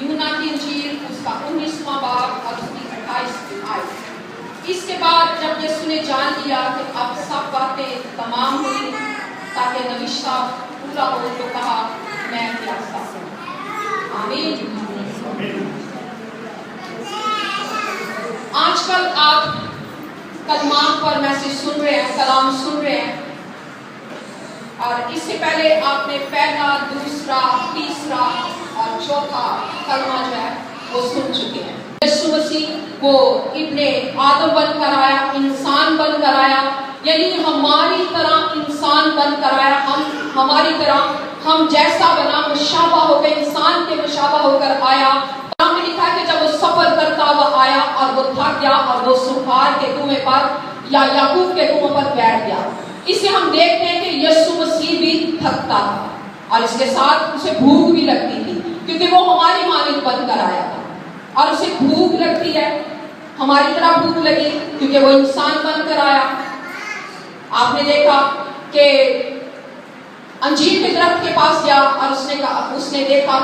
यूहन्ना की इंजील उसका 19वां बाब और उसकी 28 आयत। इसके बाद जब यीशु ने जान लिया कि अब सब बातें तमाम हुई ताकि नविश्ता पूरा हो, तो कहा मैं प्यासा हूं। आमीन। आजकल आप कलमात पर मैसेज सुन रहे हैं, कलाम सुन रहे हैं, और इससे पहले आपने पहला, दूसरा, तीसरा और चौथा कलमा जो है वो सुन चुके हैं। यीशु मसीह को इब्ने आदम बनकर आया, इंसान बनकर आया, यानी हमारी तरह इंसान बनकर आया। हमारी तरह हम जैसा बना मुशाबा होकर, इंसान के मुशाबा होकर आया। में लिखा है कि जब वो सफर करता हुआ आया और वो थक गया और वो सुखार के कुएं पर या याकूब के कुएं पर बैठ गया। इसे हम देखते हैं कि यीशु मसीह भी थकता था और इसके साथ उसे भूख भी लगती थी, क्योंकि वो हमारी मालिक बनकर आया था और उसे भूख लगती है, हमारी तरह भूख लगी क्योंकि वो इंसान बनकर आया। आपने देखा कि अंजीर के दरख्त के पास गया और उसने देखा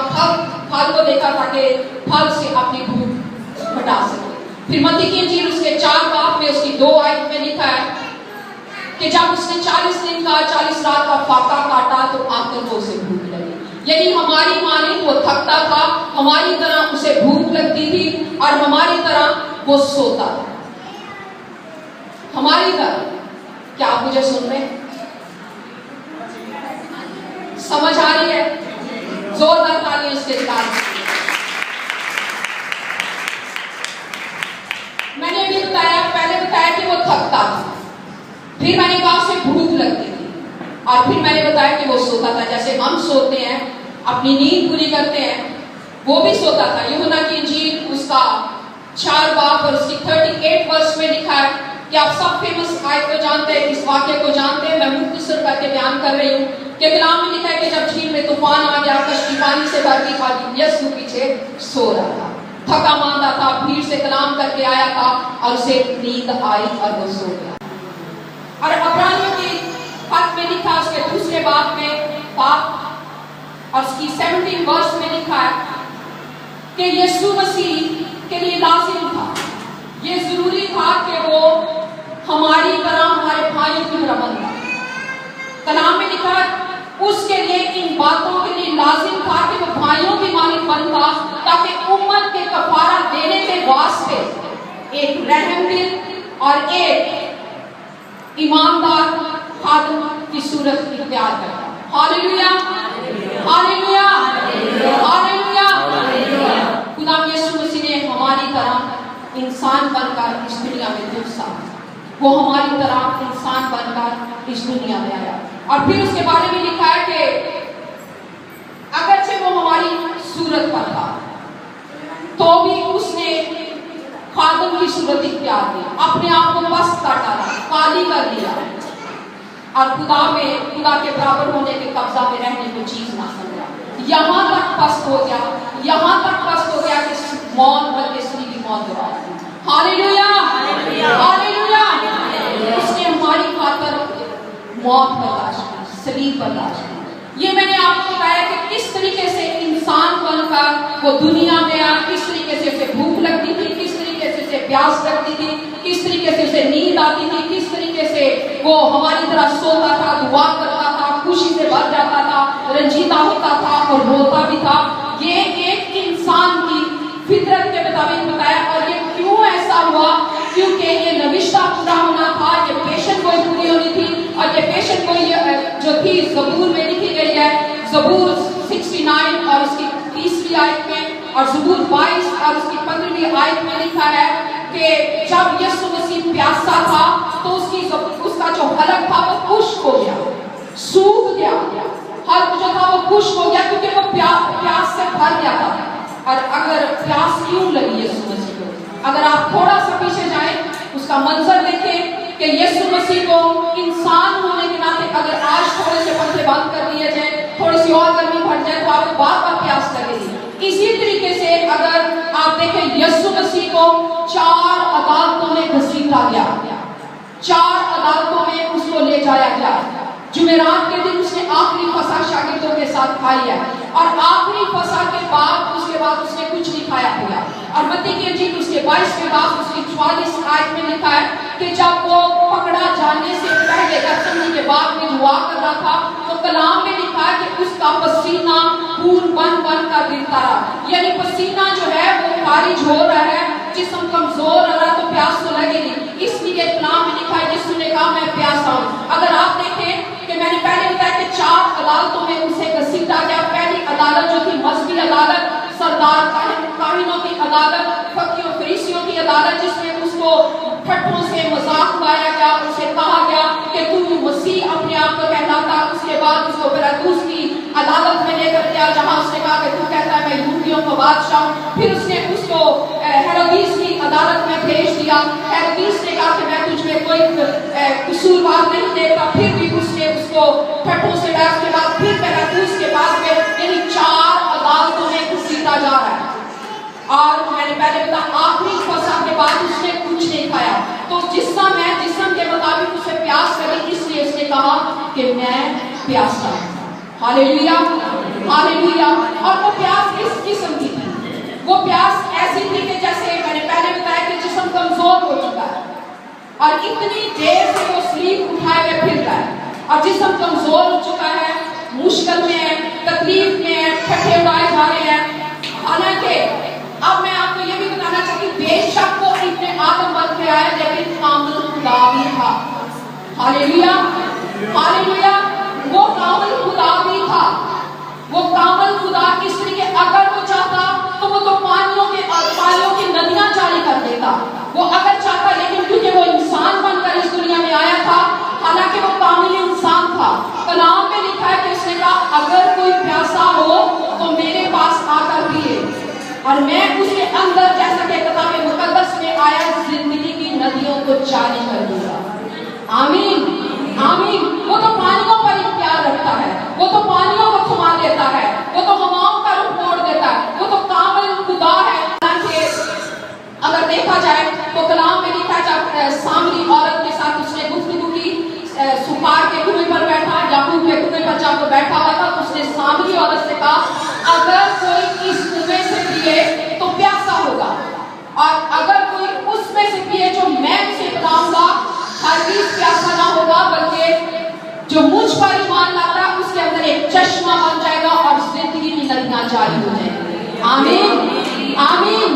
फल को देखा ताकि फल से अपनी भूख मिटा सके। फिर मत्ती की इंजील उसके 4 बाब में उसकी 2 आयत में लिखा है कि जब उसने 40 दिन का 40 रात का फाका काटा तो आकर वो उसे भूख लगी। यानी हमारी मानिंद वो थकता था, हमारी तरह उसे भूख लगती थी और हमारी तरह वो सोता था, हमारी तरह। क्या आप मुझे सुन रहे हैं? समझ आ रही है? जोरदार तालियां इसके साथ। मैंने अभी पहले बताया कि वो थकता था, फिर मैंने कहा उसे भूख लगती थी, और फिर मैंने बताया कि वो सोता था। जैसे हम सोते हैं, अपनी नींद पूरी करते हैं, वो भी सोता था। यूहन्ना की इंजील उसका 4 बाब और उसकी 38 वर्ष में लिखा है कि आप सब फेमस आयत को जानते हैं, इस वाक्य को जानते हैं। मैं मुख्तसर करके बयान कर रही हूँ कि कलाम में लिखा है कि जब झील में तूफान आ गया, कश्ती पानी से भर गई, खाली यीशु पीछे सो रहा था, थका मांदा था, भीड़ से कलाम करके आया था और उसे नींद आई और वो सो गया। और अब्रानियों की खत में लिखा, उसके दूसरे बाब में पाप और उसकी 17 वर्ष में लिखा है कि यीशु मसीह के लिए लाजिम था, ये जरूरी था कि वो हमारी तरह हमारे भाइयों की तरह बनता। कलाम में लिखा है उसके लिए इन बातों के लिए लाजिम था कि वो भाइयों की मालिक बनता, ताकि उम्मत के कफारा देने के वास्ते एक रहमदिल और एक ईमानदार खादिम की सूरत इख्तियार करता। Hallelujah, hallelujah, hallelujah. खुदा यीशु मसीह ने हमारी तरह इंसान बनकर इस दुनिया में घुसा, वो हमारी तरह इंसान बनकर इस दुनिया में आया। और फिर उसके बारे में लिखा है कि अगरचे वो हमारी सूरत पर था तो भी उसने खादिम की सूरत इख्तियार की, अपने आप को पस्त कर डाला, खाली कर दिया और खुदा के बराबर होने के कब्जा में रहने को चीज ना समझा। यहाँ तक पस्त हो गया, यहाँ तक पस्त हो गया कि मौत बल्कि की मौत हो रही। Hallelujah, hallelujah. उसने हमारी खातिर मौत बर्दाश्त की, सलीब बर्दाश्त की। ये मैंने आपको बताया कि किस तरीके से इंसान बनकर वो दुनिया में आया, किस तरीके से उसे भूख लगती थी, किस तरीके से उसे प्यास लगती थी, किस तरीके से उसे नींद आती थी, किस तरीके से वो हमारी तरह सोता था, दुआ करता था, खुशी से भर जाता था, रंजीता होता था और रोता भी था। ये एक इंसान की फितरत के मुताबिक बताया। और ये क्यों ऐसा हुआ? क्योंकि ये नविश्ता पूरा होना था, ये पेशन कोई पूरी होनी थी। और ये पेशन कोई जो थी ज़बूर में लिखी गई है, ज़बूर 69 और उसकी 30वीं आयत में, और ज़बूर 22 और उसकी 15वीं आयत में लिखा है कि जब यीशु मसीह प्यासा था तो उसका जो हलक था वो खुश्क हो गया, सूख गया, हलक जो था वो खुश्क हो गया क्योंकि वो प्यास से भर गया था। और अगर प्यास क्यों लगी यीशु मसीह को, अगर आप थोड़ा सा पीछे जाएं, उसका मंजर देखें कि यीशु मसीह को इंसान होने के नाते अगर आज थोड़े से पंखे बंद कर दिए जाए, थोड़ी सी और गर्मी बढ़ जाए तो आपको बार बार प्यास लगेगी। इसी तरीके से अगर आप देखें यीशु मसीह को 4 अदालतों में घसीटा गया, 4 अदालतों में उसको ले जाया गया, जुमेरात के दिन उसने आखिरी फसह शागिर्दों के साथ खाई है, और आखिरी फसह के बाद उसके बाद उसने कुछ नहीं खाया पिया। और मत्ती की इंजील उसके 22वें बाब उसकी 44 आयत में लिखा है कि जब वो पकड़ा जाने से पहले गत्समनी के बाद में दुआ कर रहा था, तो कलाम में लिखा है कि उसका पसीना खून बन बन कर गिरता रहा। यानी पसीना जो है वो खारिज हो रहा है, जिस्म कमजोर हो रहा, तो प्यास तो लगेगी। इसलिए कलाम में लिखा है जिसने कहा मैं प्यासा हूँ। अगर आप देखें कि मैंने पहले बताया कि 4 अदालतों में उसे घसीटा गया। पहली अदालत जो थी मजहबी अदालत, सरदार काहिनों की अदालत, फकीरों फरीसियों की अदालत, जिसमें उसको फटों से मजाक उड़ाया गया, उसे कहा गया कि तू मसीह अपने आप को कहलाता। उसके बाद उसको पिलातुस की अदालत में लेकर गया, जहां उसने कहा कि तू कहता है मैं यहूदियों का बादशाह हूं। फिर उसने उसको हेरोदेस की अदालत में भेज दिया। हेरोदेस ने कहा कि मैं तुझमें कोई कसूरवार नहीं देखता, फिर भी उसने उसको फटों से डाला। उसके बाद फिर पिलातुस के पास में, यानी 4 अदालतों में घसीटा जा रहा है। और मैंने पहले बताया आखिरी फसह के बाद उसने कुछ नहीं खाया, तो जिस्म के मुताबिक उसे प्यास लगी, इसलिए उसने कहा कि मैं प्यासा हूं। Hallelujah, hallelujah. और वो प्यास किस किस्म की थी? वो प्यास ऐसी थी कि जैसे मैंने पहले बताया कि जिस्म कमजोर हो चुका है और इतनी देर से वो स्लीप उठाए हुए फिर रहा है, और जिस्म कमजोर हो चुका है, मुश्किल में है, तकलीफ में है, ठट्ठे उड़ाए जा रहे हैं। हालांकि अब मैं आपको ये भी बताना चाहती हूँ, बेशक वो इतने आदम बन के आया, लेकिन कामिल खुदा भी था। Hallelujah, hallelujah. वो कामिल खुदा भी था, वो कामिल खुदा। इसलिए अगर वो चाहता तो वो तो पानियों की नदियां जारी कर देता, वो अगर चाहता, लेकिन क्योंकि वो इंसान बनकर इस दुनिया में आया था, हालांकि वो कामिल इंसान था। कलाम में लिखा है कि उसने कहा अगर कोई प्यासा हो तो मेरे पास आकर पिए, और मैं उसके अंदर, जैसा कि किताब मुकद्दस में आया, जिंदगी की नदियों को जारी कर दूंगा। आमीन, आमीन। वो तो पानियों पर इख्तियार रखता है, वो तो पानियों को थमा देता है, वो तो हवाओं का रुख मोड़ देता है, वो तो कामिल खुदा है। अगर देखा जाए तो कलाम में लिखा है सामरी औरत के साथ उसने गुफ्तगू की, सुपार के कुएं पर बैठा, याकूब के कुएं पर जाकर बैठा हुआ था। उसने सामरी औरत से कहा अगर कोई इस कुएं से पिए तो प्यासा होगा, और अगर कोई उसमें से पिए जो मैं उसे पिलाऊंगा हरगिज़ प्यासा ना होगा, बल्कि जो मुझ पर ईमान लाता है उसके अंदर एक चश्मा बन जाएगा और जिंदगी की नदियां जारी हो जाएंगी। आमीन, आमीन,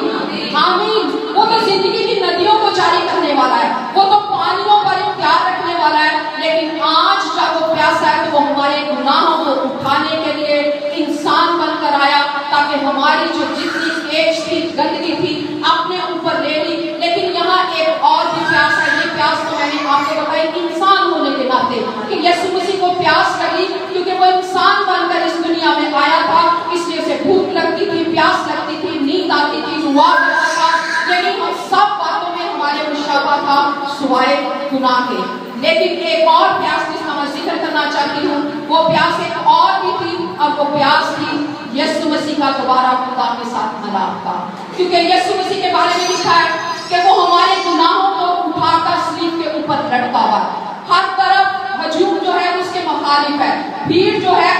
आमीन। वो तो जिंदगी की नदियों को जारी करने वाला है, वो तो पानियों पर इख्तियार रखने वाला है। लेकिन आज जब वो प्यासा है तो वो हमारे गुनाहों को उठाने के लिए इंसान बनकर आया, ताकि हमारी जो जितनी एज थी, गंदगी थी, अपने ऊपर ले ली। लेकिन यहाँ एक और भी प्यास है। ये प्यास तो मैंने आपको बताई इंसान होने के नाते कि यीशु मसीह को प्यास लगी, क्योंकि वो इंसान बनकर इस दुनिया में आया था, इसलिए उसे भूख लगती थी, प्यास लगती थी, नींद आती थी, दुआ करता था। लेकिन हम सब बातों में हमारे मुशाबा था सुवाए गुनाह के। लेकिन एक और प्यास जिसका मैं जिक्र करना चाहती हूँ, वो प्यास एक और भी थी, और वो प्यास थी यीशु मसीह का दोबारा खुदा के साथ मिलाप का। क्योंकि यीशु मसीह के बारे में लिखा है कि वो हमारे गुनाहों को उठाकर सलीब के ऊपर लटका हुआ। हर तरफ हजूम जो है उसके मुखालिफ है, भीड़ जो है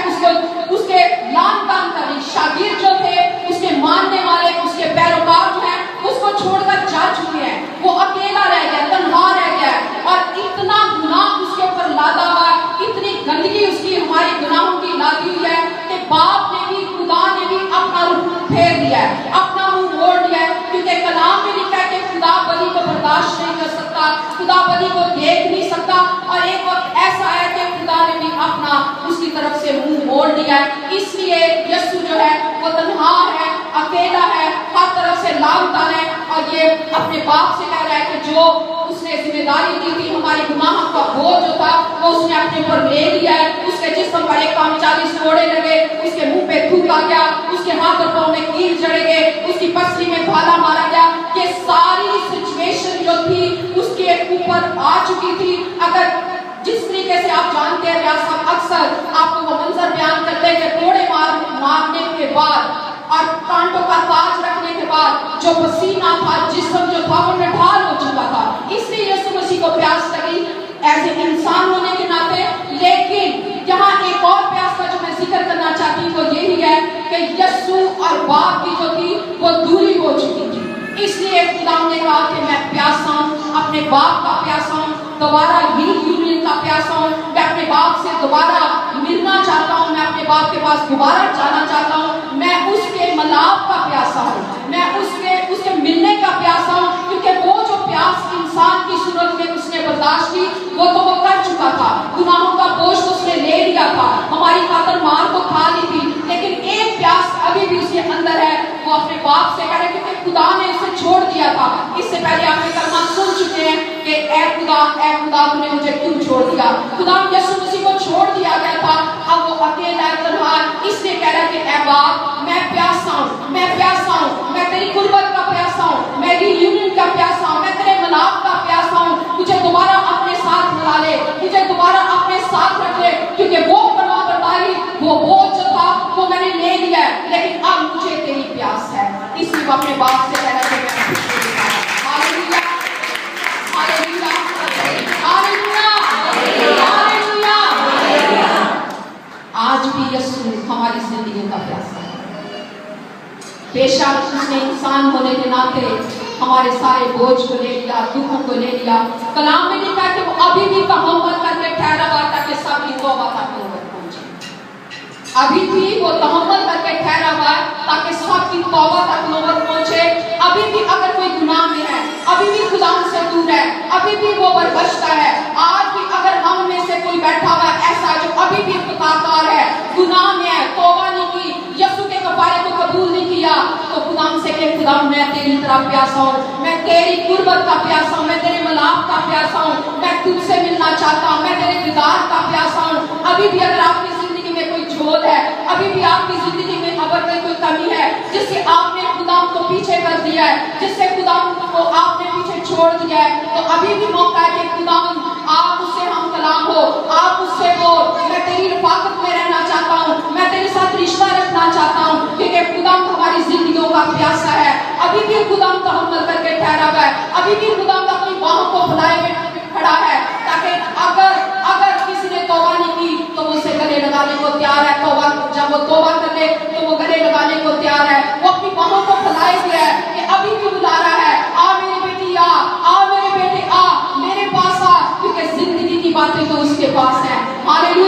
उसके लान तान कर रही, शागिर्द जो थे उसके मानने वाले, उसके पैरोकार जो है उसको छोड़कर जा चुके हैं। वो अकेला रह गया, तन्हा रह गया, और इतना गुनाह उसके ऊपर लादा हुआ है, इतनी गंदगी उसकी हमारे गुनाहों की लादी हुई है कि बाप ने भी, खुदा ने भी अपना रुख फेर दिया है, अपना मुंह मोड़ दिया है। क्योंकि कलाम में लिखा है कि खुदा बलि को बर्दाश्त नहीं कर सकता, खुदा बलि को देख नहीं सकता, और एक वक्त ऐसा है कि खुदा ने भी अपना उसकी तरफ से मुंह मोड़ दिया है। इसलिए यीशु जो है वो तन्हा है, अकेला है, हर तरफ से लामतान है, और ये अपने बाप से कह रहा है कि जो उसने जिम्मेदारी दी थी, हमारे गुनाहों का बोझ जो था वो उसने अपने ऊपर ले लिया है। उसके जिस्म पर 140 कोड़े लगे, उसके मुंह पे थूका गया, उसके हाथ और पांव में कील जड़े गए, उसकी पसली में भाला मारा गया। ये सारी सिचुएशन जो थी उसके ऊपर आ चुकी थी। अगर जिस तरीके से आप जानते हैं, रियाज साहब अक्सर आपको वो मंजर बयान करते हैं कि कोड़े मारने के बाद और कांटों का ताज रखने के बाद जो पसीना था, जिस्म जो था वो निढाल हो चुका था। इसलिए यीशु मसीह को प्यास लगी एज ए इंसान होने के नाते। लेकिन यस्सु और बाप की जो थी वो दूरी हो चुकी थी। इसलिए खुदा ने कहा कि मैं प्यासा हूँ, अपने बाप का प्यासा हूँ, दोबारा यूनियन का प्यासा हूँ। मैं अपने बाप से दोबारा मिलना चाहता हूँ, मैं अपने बाप के पास दोबारा जाना चाहता हूँ। मैं उसके मिलाप का प्यासा हूँ, मैं उसके मिलने का प्यासा हूँ, क्योंकि वो जो प्यास इंसान की सूरत में उसने बर्दाश्त की वो तो वो कर चुका था। गुनाहों का बोझ उसने ले लिया था, हमारी खातर मार तो खा ली थी, लेकिन एक प्यास अभी भी उसके अंदर है। वो अपने बाप से कह रहे क्योंकि खुदा ने उसे छोड़ दिया था। इससे पहले आपने कलमा सुन चुके हैं कि ऐ खुदा तूने मुझे क्यों छोड़ दिया। खुदा यीशु मसीह को छोड़ दिया गया था, अब वो अकेला तन्हा इसलिए कह रहा है कि ऐ बाप मैं प्यासा हूँ, मैं प्यासा हूँ, मैं तेरी कुर्बत का प्यासा हूँ, मैं यूनियन का प्यासा हूँ, मैं तेरे मिलाप का प्यासा हूँ। मुझे दोबारा अपने साथ मिला ले, मुझे दोबारा अपने साथ रख ले, क्योंकि वो फरमाबरदारी वो बोझ जो था वो मैंने ले लिया है, लेकिन अब मुझे तेरी प्यास है। इसलिए वो अपने बाप से कह रहा है कि मैं हालेलुया हालेलुया हालेलुया हालेलुया। आज भी यीशु हमारी जिंदगी का प्यासा है। बेशक उसने इंसान होने के नाते हमारे सारे बोझ को ले लिया, दुखों को ले लिया। कलाम में लिखा है कि वो अभी भी तहम्मुल करके ठहरा हुआ ताकि सबकी तौबा तक नौबत पहुंचे। अभी भी वो तहम्मुल करके ठहरा हुआ है ताकि सबकी तौबा तक नौबत पहुंचे। अभी भी अगर कोई गुनाह में है, अभी भी खुदा से दूर है, अभी भी वो बरबश्ता है। आज भी अगर हम में से कोई बैठा हुआ ऐसा जो अभी भी खुदाकार है, गुनाह में है, तौबा नहीं की, यीशु के कफारे को कबूल नहीं किया, तो खुदा से कहे खुदा मैं तेरी तरफ प्यासा हूँ, मैं तेरी कुर्बत का प्यासा हूँ, मैं तेरे मिलाप का प्यासा हूँ, मैं तुझसे मिलना चाहता हूँ, मैं तेरे दीदार का प्यासा हूँ। अभी भी अगर आपकी जिंदगी में कोई झोल है, अभी भी आपकी जिंदगी में अगर कोई कमी है जिससे आपने खुदा को पीछे कर दिया है, जिससे खुदा को आपने पीछे छोड़ दिया है, तो अभी भी मौका है कि खुदा आप उससे हम कलाम हो, आप उससे बोल, मैं तेरी रफाकत में रहना चाहता हूँ, मैं तेरे साथ रिश्ता रखना चाहता हूँ, क्योंकि खुदा हमारी जिंदगियों का प्यासा है। अभी भी खुदा तहम्मुल करके ठहरा हुआ है, अभी भी खुदा अपनी बाहों को फैलाए हुए खड़ा है, ताकि अगर किसी ने तौबा नहीं की तो वो उसे गले लगाने को तैयार है। तौबा जब वो तौबा कर ले तो वो गले लगाने को तैयार है। वो अपनी बाहों को फैलाए हुए है कि अभी भी बुला रहा है, आ मेरी बेटी आ मेरे बेटे आ, मेरे पास आ, क्योंकि जिंदगी की बातें तो उसके पास है। हालेलुया।